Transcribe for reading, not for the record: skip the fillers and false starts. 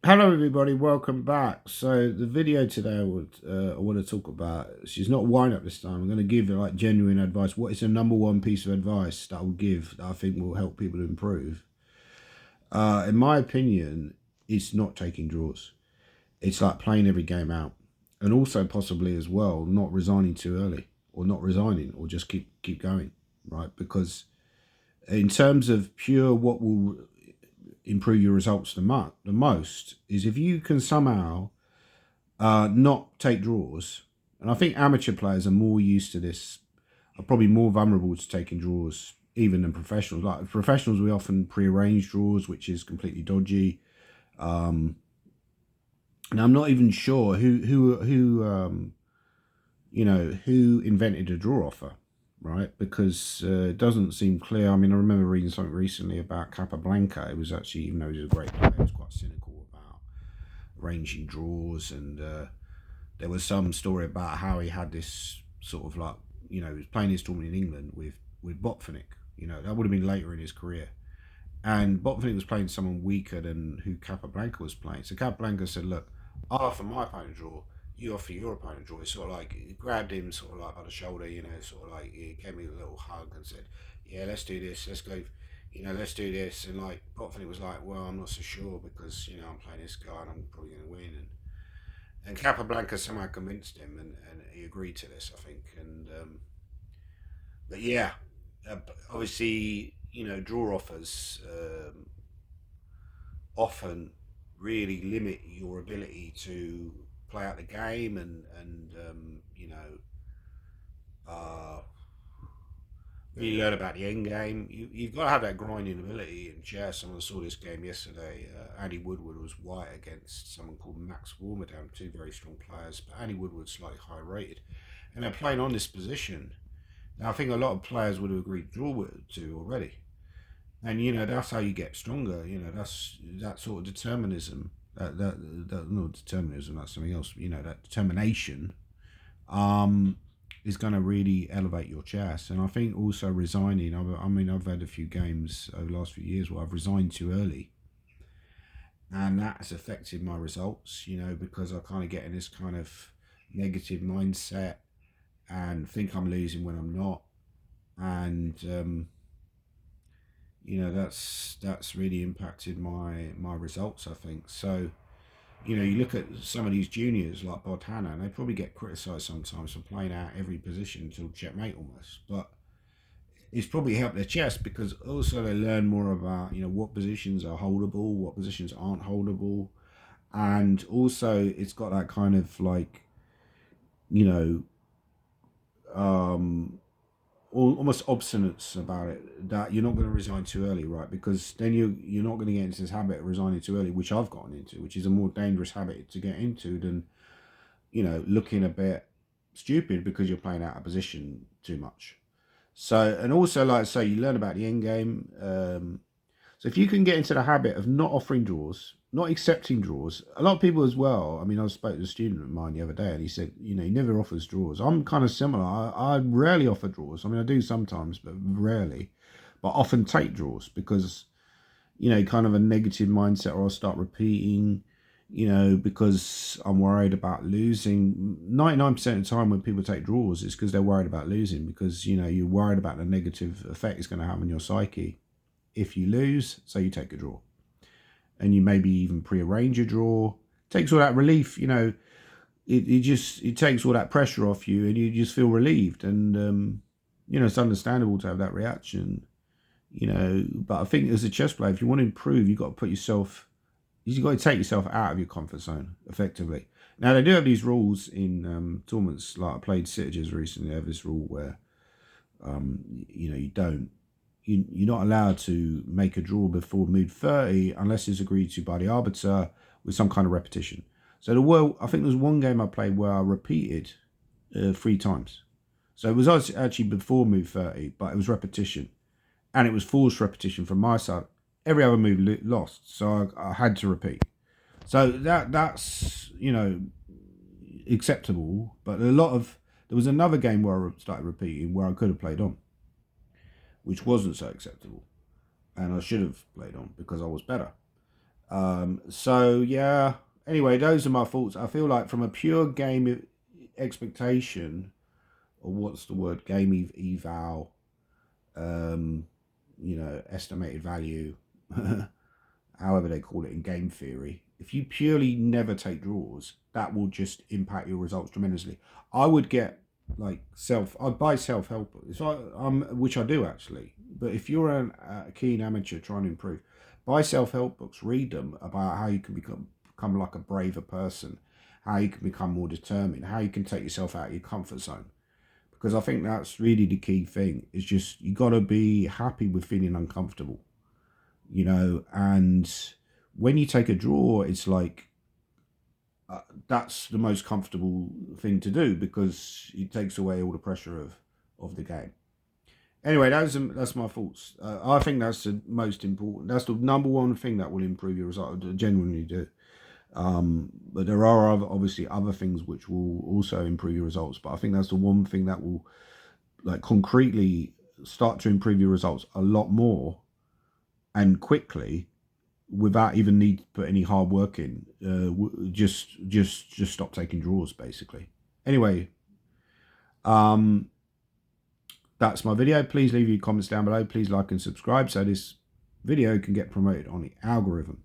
Hello, everybody. Welcome back. So the video today, I want to talk about. She's not wind up this time. I'm going to give like genuine advice. What is the number one piece of advice that I will give that I think will help people to improve? In my opinion, it's not taking draws. It's like playing every game out, and also possibly as well not resigning too early, or not resigning, or just keep going, right? Because in terms of pure what will improve your results the most is if you can somehow not take draws. And I think amateur players are more used to this, are probably more vulnerable to taking draws even than professionals. Like professionals, we often pre-arrange draws, which is completely dodgy. Um, and I'm not even sure who invented a draw offer, right? Because it doesn't seem clear. I mean, I remember reading something recently about Capablanca. It was actually, even though he was a great player, he was quite cynical about arranging draws, and there was some story about how he had this sort of like, he was playing his tournament in England with Botvinnik. That would have been later in his career. And Botvinnik was playing someone weaker than who Capablanca was playing. So Capablanca said, "Look, I'll offer my opponent a draw. You offer your opponent a draw." He sort of like he grabbed him sort of like by the shoulder, sort of like he gave me a little hug and said, "Yeah, let's do this. Let's go. Let's do this." And like Botvinnik was like, "Well, I'm not so sure because I'm playing this guy and I'm probably going to win." And Capablanca somehow convinced him, and he agreed to this, I think. And but yeah, obviously, draw offers often really limit your ability to play out the game, and really learn about the end game. You've got to have that grinding ability in chess. Someone saw this game yesterday. Andy Woodward was white against someone called Max Warmerdam, two very strong players, but Andy Woodward's slightly high rated. And they're playing on this position. Now, I think a lot of players would have agreed to draw with to already. And that's how you get stronger. That's that sort of determinism. That not determinism. That's something else. That determination um, is going to really elevate your chess. And I think also resigning. I mean, I've had a few games over the last few years where I've resigned too early, and that has affected my results. Because I kind of get in this kind of negative mindset and think I'm losing when I'm not, and that's really impacted my results, I think. So you look at some of these juniors like Bodhana, and they probably get criticised sometimes for playing out every position until checkmate almost, but it's probably helped their chess because also they learn more about what positions are holdable, what positions aren't holdable, and also it's got that kind of like you know um almost obstinance about it, that you're not going to resign too early, right? Because then you're not going to get into this habit of resigning too early, which I've gotten into, which is a more dangerous habit to get into than looking a bit stupid because you're playing out of position too much. So, and also, like I say, you learn about the end game. So if you can get into the habit of not offering draws, not accepting draws, a lot of people as well. I mean, I spoke to a student of mine the other day, and he said, he never offers draws. I'm kind of similar. I rarely offer draws. I mean, I do sometimes, but rarely. But often take draws because kind of a negative mindset, or I'll start repeating. Because I'm worried about losing. 99% of the time when people take draws, it's because they're worried about losing, because you're worried about the negative effect it's going to have on your psyche if you lose. So you take a draw, and you maybe even pre-arrange a draw. It takes all that relief. It takes all that pressure off you, and you just feel relieved. And it's understandable to have that reaction. But I think as a chess player, if you want to improve, you've got to take yourself out of your comfort zone effectively. Now they do have these rules in tournaments. Like I played Sitges recently. They have this rule where you don't you're not allowed to make a draw before move 30 unless it's agreed to by the arbiter with some kind of repetition. So I think there was one game I played where I repeated 3 times. So it was actually before move 30, but it was repetition, and it was forced repetition from my side. Every other move lost, so I had to repeat. So that's acceptable. But there was another game where I started repeating where I could have played on, which wasn't so acceptable, and I should have played on because I was better. So yeah. Anyway, those are my thoughts. I feel like from a pure game expectation, or what's the word? Game eval. Um, estimated value, however they call it in game theory. If you purely never take draws, that will just impact your results tremendously. I would get I'd buy self-help books, which I do actually. But if you're a keen amateur trying to improve, buy self-help books, read them about how you can become like a braver person, how you can become more determined, how you can take yourself out of your comfort zone. Because I think that's really the key thing. Is just you got to be happy with feeling uncomfortable, and when you take a draw, it's like that's the most comfortable thing to do because it takes away all the pressure of the game. Anyway, that's my thoughts. I think that's the most important. That's the number one thing that will improve your result. I genuinely do. But there are obviously other things which will also improve your results. But I think that's the one thing that will concretely start to improve your results a lot more and quickly without even need to put any hard work in. Just stop taking draws, basically. Anyway, um, that's my video. Please leave your comments down below. Please like and subscribe so this video can get promoted on the algorithm.